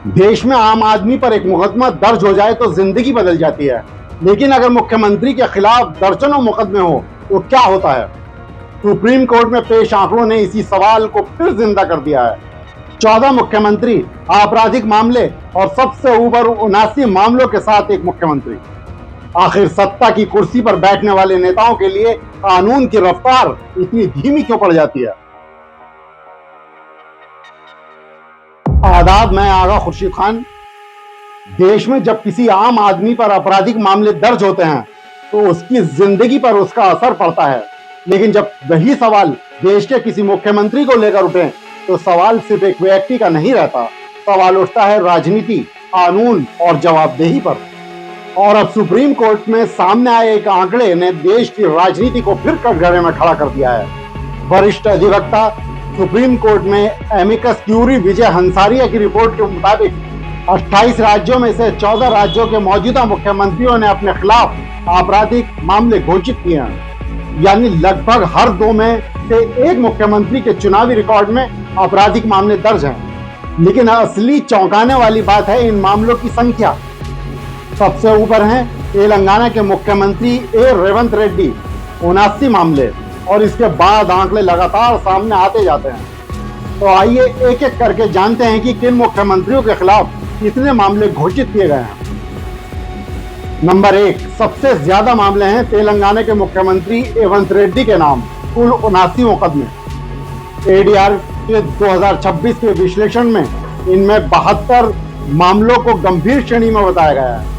देश में आम आदमी पर एक मुकदमा दर्ज हो जाए तो जिंदगी बदल जाती है, लेकिन अगर मुख्यमंत्री के खिलाफ दर्जनों मुकदमे हो तो क्या होता है। सुप्रीम कोर्ट में पेश आंकड़ों ने इसी सवाल को फिर जिंदा कर दिया है। 14 मुख्यमंत्री, आपराधिक मामले और सबसे ऊपर 79 मामलों के साथ एक मुख्यमंत्री। आखिर सत्ता की कुर्सी पर बैठने वाले नेताओं के लिए कानून की रफ्तार इतनी धीमी क्यों पड़ जाती है। आदाब, मैं आगा खुर्शीद खान। देश में जब किसी आम आदमी पर आपराधिक मामले दर्ज होते हैं तो उसकी जिंदगी पर उसका असर पड़ता है, लेकिन जब वही सवाल देश के किसी मुख्यमंत्री को लेकर उठे तो सवाल सिर्फ एक व्यक्ति का नहीं रहता, सवाल उठता है राजनीति, कानून और जवाबदेही पर। और अब सुप्रीम कोर्ट में सामने आए एक आंकड़े ने देश की राजनीति को फिर कटघरे में खड़ा कर दिया है। वरिष्ठ अधिवक्ता सुप्रीम कोर्ट में एमिकस क्यूरी विजय हंसारिया की रिपोर्ट के मुताबिक 28 राज्यों में से 14 राज्यों के मौजूदा मुख्यमंत्रियों ने अपने खिलाफ आपराधिक मामले घोषित किए हैं, यानी लगभग हर 2 में से एक मुख्यमंत्री के चुनावी रिकॉर्ड में आपराधिक मामले दर्ज हैं। लेकिन असली चौंकाने वाली बात है इन मामलों की संख्या। सबसे ऊपर हैं तेलंगाना के मुख्यमंत्री ए रेवंत रेड्डी, 79 मामले, और इसके बाद आंकड़े लगातार सामने आते जाते हैं। तो आइए एक एक करके जानते हैं कि किन मुख्यमंत्रियों के खिलाफ कितने मामले घोषित किए गए हैं। नंबर 1, सबसे ज्यादा मामले हैं तेलंगाना के मुख्यमंत्री रेवंत रेड्डी के नाम, कुल 79 मुकदमे। एडीआर के 2026 के विश्लेषण में इनमें 72 मामलों को गंभीर श्रेणी में बताया गया है।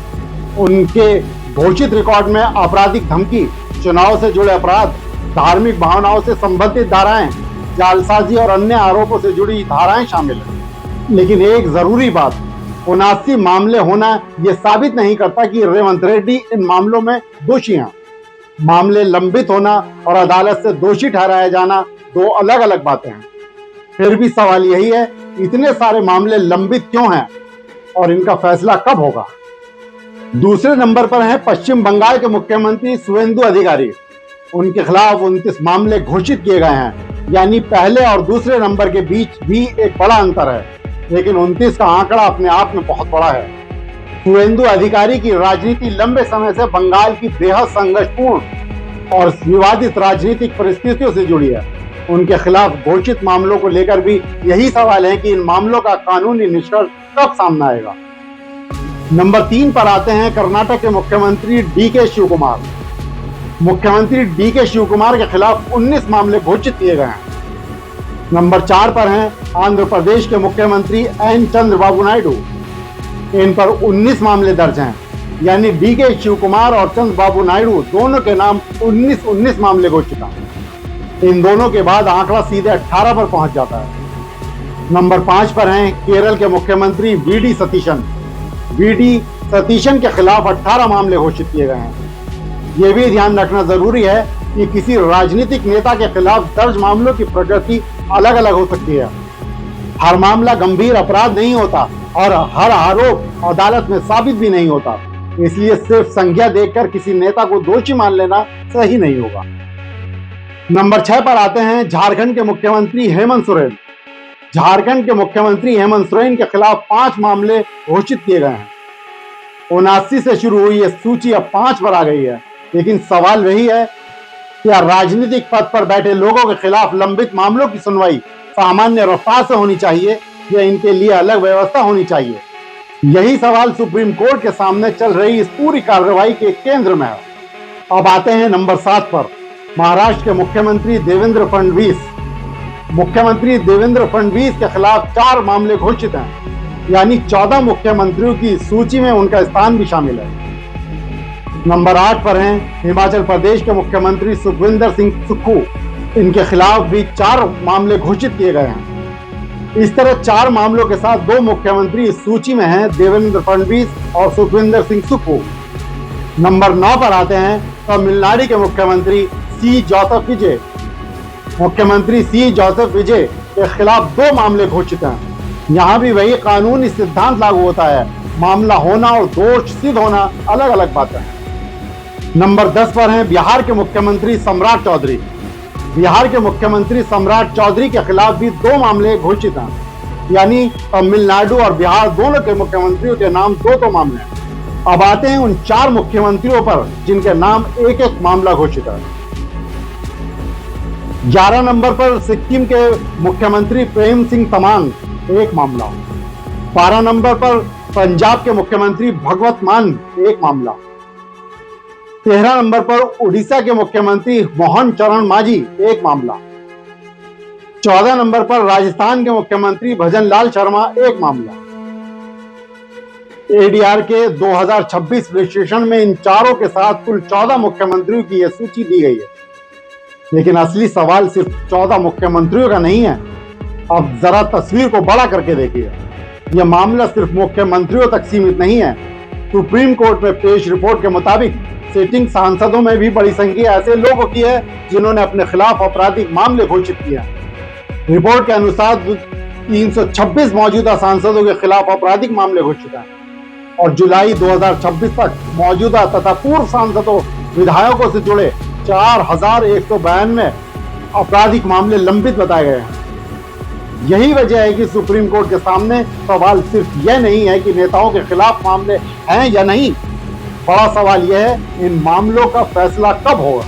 उनके घोषित रिकॉर्ड में आपराधिक धमकी, चुनाव से जुड़े अपराध, धार्मिक भावनाओं से संबंधित धाराएं, जालसाजी और अन्य आरोपों से जुड़ी धाराएं शामिल हैं। लेकिन एक जरूरी बात, 79 मामले होना यह साबित नहीं करता कि रेवंत रेड्डी इन मामलों में दोषी हैं। मामले लंबित होना और अदालत से दोषी ठहराया जाना दो अलग अलग बातें हैं। फिर भी सवाल यही है, इतने सारे मामले लंबित क्यों हैं और इनका फैसला कब होगा। दूसरे नंबर पर हैं पश्चिम बंगाल के मुख्यमंत्री शुवेंदु अधिकारी। उनके खिलाफ 29 मामले घोषित किए गए हैं, यानी पहले और दूसरे नंबर के बीच भी एक बड़ा अंतर है, लेकिन 29 का आंकड़ा अपने आप में बहुत बड़ा है। शुवेंदु अधिकारी की राजनीति लंबे समय से बंगाल की बेहद संघर्षपूर्ण और विवादित राजनीतिक परिस्थितियों से जुड़ी है। उनके खिलाफ घोषित मामलों को लेकर भी यही सवाल है कि इन मामलों का कानूनी निष्कर्ष कब सामने आएगा। नंबर 3 पर आते हैं कर्नाटक के मुख्यमंत्री डीके शिवकुमार। मुख्यमंत्री डीके शिवकुमार के खिलाफ 19 मामले घोषित किए गए हैं। नंबर 4 पर हैं आंध्र प्रदेश के मुख्यमंत्री एन चंद्रबाबू नायडू। इन पर 19 मामले दर्ज हैं, यानी डीके शिवकुमार और चंद्रबाबू नायडू दोनों के नाम 19 मामले घोषित हैं। इन दोनों के बाद आंकड़ा सीधे 18 पर पहुंच जाता है। नंबर 5 पर हैं केरल के मुख्यमंत्री वीडी सतीशन। वीडी सतीशन के खिलाफ 18 मामले घोषित किए गए हैं। यह भी ध्यान रखना जरूरी है कि किसी राजनीतिक नेता के खिलाफ दर्ज मामलों की प्रकृति अलग अलग हो सकती है। हर मामला गंभीर अपराध नहीं होता और हर आरोप अदालत में साबित भी नहीं होता, इसलिए सिर्फ संख्या देखकर किसी नेता को दोषी मान लेना सही नहीं होगा। नंबर 6 पर आते हैं झारखंड के मुख्यमंत्री हेमंत सोरेन। झारखंड के मुख्यमंत्री हेमंत सोरेन के खिलाफ 5 मामले घोषित किए गए हैं। 79 से शुरू हुई यह सूची अब 5 पर आ गई है, लेकिन सवाल वही है, क्या राजनीतिक पद पर बैठे लोगों के खिलाफ लंबित मामलों की सुनवाई सामान्य रफ्तार से होनी चाहिए या इनके लिए अलग व्यवस्था होनी चाहिए। यही सवाल सुप्रीम कोर्ट के सामने चल रही इस पूरी कार्रवाई के केंद्र में है। अब आते हैं नंबर 7 पर, महाराष्ट्र के मुख्यमंत्री देवेंद्र फडणवीस। मुख्यमंत्री देवेंद्र फडणवीस के खिलाफ 4 मामले घोषित हैं, यानी 14 मुख्यमंत्रियों की सूची में उनका स्थान भी शामिल है। नंबर 8 पर हैं हिमाचल प्रदेश के मुख्यमंत्री सुखविंदर सिंह सुक्खू। इनके खिलाफ भी 4 मामले घोषित किए गए हैं। इस तरह 4 मामलों के साथ 2 मुख्यमंत्री इस सूची में हैं, देवेंद्र फडणवीस और सुखविंदर सिंह सुक्खू। नंबर 9 पर आते हैं तमिलनाडु के मुख्यमंत्री सी जोसेफ विजय। मुख्यमंत्री सी जोसेफ विजय के खिलाफ 2 मामले घोषित हैं। यहाँ भी वही कानूनी सिद्धांत लागू होता है, मामला होना और दोष सिद्ध होना अलग अलग बातें हैं। नंबर 10 पर हैं बिहार के मुख्यमंत्री सम्राट चौधरी। बिहार के मुख्यमंत्री सम्राट चौधरी के खिलाफ भी 2 मामले घोषित हैं। यानी तमिलनाडु और बिहार दोनों के मुख्यमंत्रियों के नाम दो मामले हैं। अब आते हैं उन 4 मुख्यमंत्रियों पर जिनके नाम एक एक मामला घोषित है। 11 नंबर पर सिक्किम के मुख्यमंत्री प्रेम सिंह तमांग, एक मामला। 12 नंबर पर पंजाब के मुख्यमंत्री भगवत मान, एक मामला। 13 नंबर पर उड़ीसा के मुख्यमंत्री मोहन चरण मांझी, एक मामला। 14 नंबर पर राजस्थान के मुख्यमंत्री भजन लाल शर्मा, एक मामला। एडीआर के 2026 विश्लेषण में इन चारों के साथ कुल 14 मुख्यमंत्रियों की यह सूची दी गई है। लेकिन असली सवाल सिर्फ 14 मुख्यमंत्रियों का नहीं है। अब जरा तस्वीर को बड़ा करके देखिए। यह मामला सिर्फ मुख्यमंत्रियों तक सीमित नहीं है। सुप्रीम कोर्ट में पेश रिपोर्ट के मुताबिक सिटिंग सांसदों में भी बड़ी संख्या ऐसे लोगों की है जिन्होंने अपने खिलाफ आपराधिक मामले घोषित किए हैं। रिपोर्ट के अनुसार 326 मौजूदा सांसदों के खिलाफ आपराधिक मामले घोषित हैं और जुलाई 2026 तक मौजूदा तथा पूर्व सांसदों विधायकों से जुड़े 4192 आपराधिक मामले लंबित बताए गए हैं। यही वजह है कि सुप्रीम कोर्ट के सामने सवाल सिर्फ यह नहीं है कि नेताओं के खिलाफ मामले हैं या नहीं। बड़ा सवाल यह है इन मामलों का फैसला कब होगा,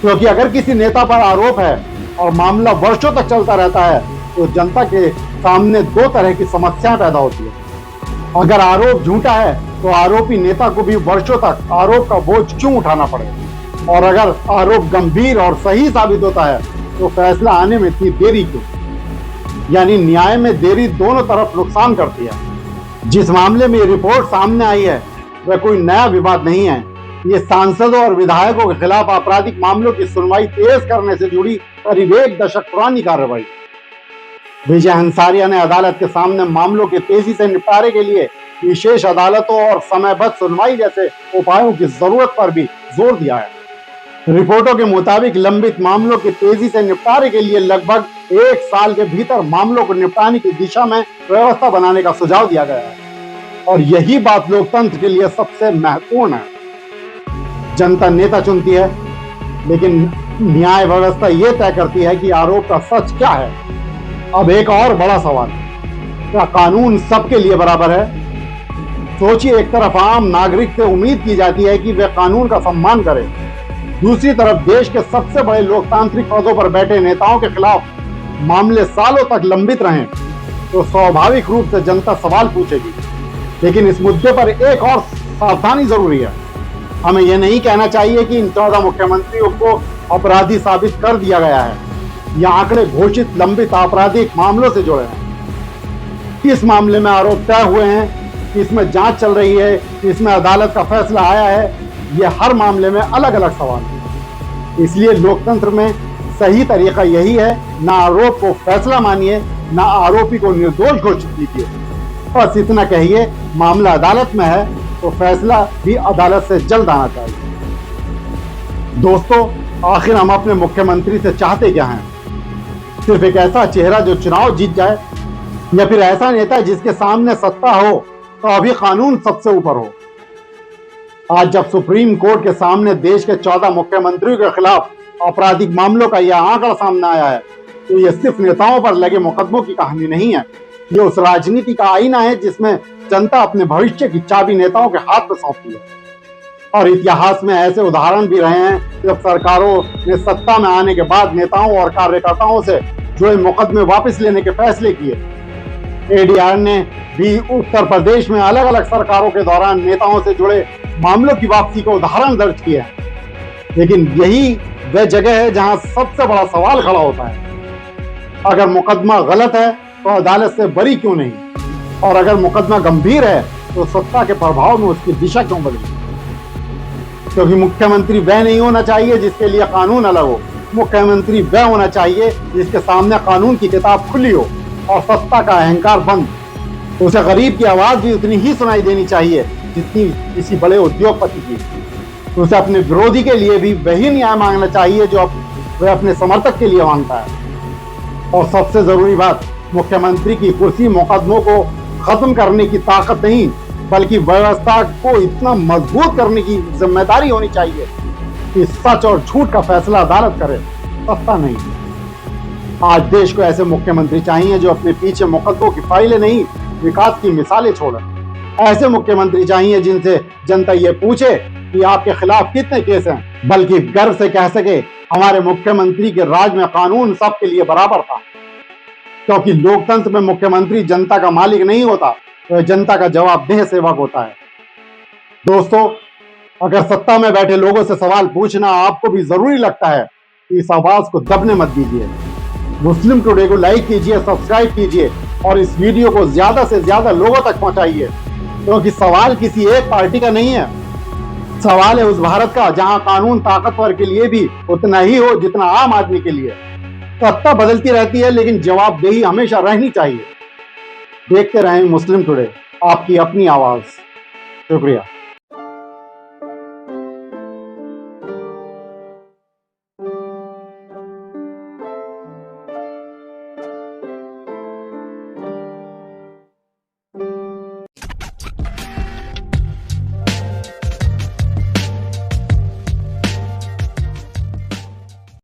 क्योंकि अगर किसी नेता पर आरोप है और मामला वर्षों तक चलता रहता है तो जनता के सामने 2 तरह की समस्याएं पैदा होती है। अगर आरोप झूठा है तो आरोपी नेता को भी वर्षों तक आरोप का बोझ क्यों उठाना पड़ेगा, और अगर आरोप गंभीर और सही साबित होता है तो फैसला आने में इतनी देरी क्यों। यानी न्याय में देरी दोनों तरफ नुकसान करती है। जिस मामले में रिपोर्ट सामने आई है वह कोई नया विवाद नहीं है। ये सांसदों और विधायकों के खिलाफ आपराधिक मामलों की सुनवाई तेज करने से जुड़ी करीब 1 दशक पुरानी कार्रवाई। विजय हंसारिया ने अदालत के सामने मामलों के तेजी से निपटारे के लिए विशेष अदालतों और समयबद्ध सुनवाई जैसे उपायों की जरूरत पर भी जोर दिया है। रिपोर्टों के मुताबिक लंबित मामलों के तेजी से निपटारे के लिए लगभग 1 साल के भीतर मामलों को निपटाने की दिशा में व्यवस्था बनाने का सुझाव दिया गया है, और यही बात लोकतंत्र के लिए सबसे महत्वपूर्ण है। जनता नेता चुनती है, लेकिन न्याय व्यवस्था यह तय करती है कि आरोप का सच क्या है। अब एक और बड़ा सवाल, क्या कानून सबके लिए बराबर है? सोचिए, एक तरफ आम नागरिक से उम्मीद की जाती है कि वह कानून का सम्मान करे, दूसरी तरफ देश के सबसे बड़े लोकतांत्रिक पदों पर बैठे नेताओं के खिलाफ मामले सालों तक लंबित रहें तो स्वाभाविक रूप से जनता सवाल पूछेगी। लेकिन इस मुद्दे पर एक और सावधानी जरूरी है। हमें यह नहीं कहना चाहिए कि इन 14 मुख्यमंत्रियों को अपराधी साबित कर दिया गया है। यह आंकड़े घोषित लंबित आपराधिक मामलों से जुड़े हैं। किस मामले में आरोप तय हुए हैं, किसमें जांच चल रही है, किसमें अदालत का फैसला आया है, यह हर मामले में अलग अलग सवाल है। इसलिए लोकतंत्र में सही तरीका यही है, ना आरोप को फैसला मानिए, ना आरोपी को निर्दोष घोषित कीजिए। बस इतना कहिए, मामला अदालत में है तो फैसला भी अदालत से जल्द आना चाहिए। दोस्तों, आखिर हम अपने मुख्यमंत्री से चाहते क्या हैं? सिर्फ एक ऐसा चेहरा जो चुनाव जीत जाए, या फिर ऐसा नेता जिसके सामने सत्ता हो तो अभी कानून सबसे ऊपर हो? आज जब सुप्रीम कोर्ट के सामने देश के 14 मुख्यमंत्रियों के खिलाफ आपराधिक मामलों का यह आंकड़ा सामने आया है तो यह सिर्फ नेताओं पर लगे मुकदमों की कहानी नहीं है। ये उस राजनीति का आईना है जिसमें जनता अपने भविष्य की चाबी नेताओं के हाथ में सौंपती है। और इतिहास में ऐसे उदाहरण भी रहे हैं जब सरकारों ने सत्ता में आने के बाद नेताओं और कार्यकर्ताओं से जुड़े मुकदमे वापस लेने के फैसले किए। एडीआर ने भी उत्तर प्रदेश में अलग अलग सरकारों के दौरान नेताओं से जुड़े मामलों की वापसी का उदाहरण दर्ज किए हैं। लेकिन यही वह जगह है जहां सबसे बड़ा सवाल खड़ा होता है, अगर मुकदमा गलत है तो अदालत से बरी क्यों नहीं, और अगर मुकदमा गंभीर है तो सत्ता के प्रभाव में उसकी दिशा क्यों बदली? क्योंकि मुख्यमंत्री वह नहीं होना चाहिए जिसके लिए कानून अलग हो। मुख्यमंत्री वह होना चाहिए जिसके सामने कानून की किताब खुली हो और सत्ता का अहंकार बंद। उसे गरीब की आवाज भी उतनी ही सुनाई देनी चाहिए जितनी किसी बड़े उद्योगपति की। उसे अपने विरोधी के लिए भी वही न्याय मांगना चाहिए जो वह अपने समर्थक के लिए मांगता है। और सबसे जरूरी बात, मुख्यमंत्री की कुर्सी मुकदमों को खत्म करने की ताकत नहीं, बल्कि व्यवस्था को इतना मजबूत करने की जिम्मेदारी होनी चाहिए कि सच और झूठ का फैसला अदालत करे, सत्ता नहीं। आज देश को ऐसे मुख्यमंत्री चाहिए जो अपने पीछे मुकद्दमों की फाइलें नहीं, विकास की मिसालें छोड़ें। ऐसे मुख्यमंत्री चाहिए जिनसे जनता ये पूछे कि आपके खिलाफ कितने केस हैं, बल्कि गर्व से कह सके हमारे मुख्यमंत्री के राज में कानून सबके लिए बराबर था। क्योंकि लोकतंत्र में मुख्यमंत्री जनता का मालिक नहीं होता, वह जनता का जवाबदेह सेवक होता है। दोस्तों, अगर सत्ता में बैठे लोगों से सवाल पूछना आपको भी जरूरी लगता है, तो इस आवाज को दबने मत दीजिए। मुस्लिम टुडे को लाइक कीजिए, सब्सक्राइब कीजिए और इस वीडियो को ज्यादा से ज्यादा लोगों तक पहुंचाइए, क्योंकि सवाल किसी एक पार्टी का नहीं है, सवाल है उस भारत का जहां कानून ताकतवर के लिए भी उतना ही हो जितना आम आदमी के लिए। सत्ता बदलती रहती है, लेकिन जवाबदेही हमेशा रहनी चाहिए। देखते रहें मुस्लिम टुडे, आपकी अपनी आवाज। शुक्रिया।